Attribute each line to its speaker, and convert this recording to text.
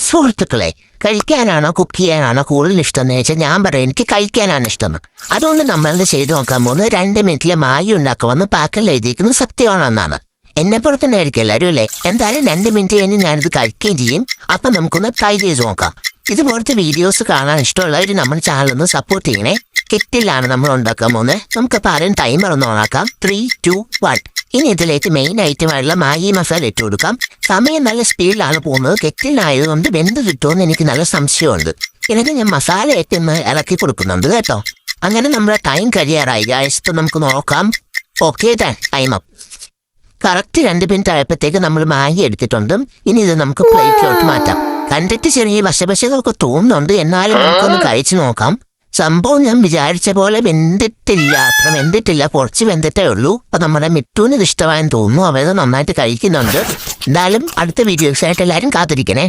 Speaker 1: സുഹൃത്തുക്കളെ, കഴിക്കാനാണോ കുക്ക് ചെയ്യാനാണോ കൂടുതൽ ഇഷ്ടം എന്ന് വെച്ചാൽ ഞാൻ പറയും എനിക്ക് കഴിക്കാനാണ് ഇഷ്ടം. അതുകൊണ്ട് നമ്മളത് ചെയ്തു നോക്കാൻ പോകുന്നത് 2 മിനിറ്റിലെ മാഗി ഉണ്ടാക്കുമെന്ന് പാക്കൽ എഴുതിയിരിക്കുന്നത് സത്യമാണെന്നാണ്. എന്നെപ്പോലെ തന്നെ ആയിരിക്കും എല്ലാവരും അല്ലേ? എന്തായാലും 2 മിനിറ്റ് കഴിഞ്ഞ് ഞാനിത് കഴിക്കുകയും ചെയ്യും. അപ്പം നമുക്കൊന്ന് ട്രൈ ചെയ്ത് നോക്കാം. ഇതുപോലത്തെ വീഡിയോസ് കാണാൻ ഇഷ്ടമുള്ളവർ നമ്മുടെ ചാനലൊന്ന് സപ്പോർട്ട് ചെയ്യണേ. കെറ്റിലാണ് നമ്മൾ ഉണ്ടാക്കാൻ പോകുന്നത്. നമുക്കപ്പോൾ ആരും ടൈമർ ഒന്ന് ഓണാക്കാം. 3, 2, 1. ഇനി ഇതിലേക്ക് മെയിൻ ഐറ്റമായിട്ടുള്ള മാഗി മസാല ഇട്ട് കൊടുക്കാം. സമയം നല്ല സ്പീഡിലാണ് പോകുന്നത്. കെറ്റിലായതുകൊണ്ട് വെന്ത് കിട്ടുമെന്ന് എനിക്ക് നല്ല സംശയമുണ്ട്. എന്നിട്ട് ഞാൻ മസാല ഏറ്റൊന്ന് ഇളക്കി കൊടുക്കുന്നുണ്ട് കേട്ടോ. അങ്ങനെ നമ്മുടെ ടൈം കഴിയാറായി ഗായ്സ്. ഇപ്പം നമുക്ക് നോക്കാം. Okay, time up. Correct 2 minute ആയപ്പോഴത്തേക്ക് നമ്മൾ മാഗി എടുത്തിട്ടുണ്ട്. ഇനി ഇത് നമുക്ക് പ്ലേറ്റിലോട്ട് മാറ്റാം. കണ്ടിട്ട് ചെറിയ വശവശകളൊക്കെ തോന്നുന്നുണ്ട്, എന്നാലും നമുക്കൊന്ന് കഴിച്ചു നോക്കാം. സംഭവം ഞാൻ വിചാരിച്ച പോലെ വെന്തിട്ടില്ല, അത്ര വെന്തിട്ടില്ല, കുറച്ച് വെന്തിട്ടേ ഉള്ളൂ. അപ്പം നമ്മുടെ മിട്ടൂന് ഇത് ഇഷ്ടമായെന്ന് തോന്നുന്നു. അവരത് നന്നായിട്ട് കഴിക്കുന്നുണ്ട്. എന്തായാലും അടുത്ത വീഡിയോസായിട്ട് എല്ലാവരും കാത്തിരിക്കണേ.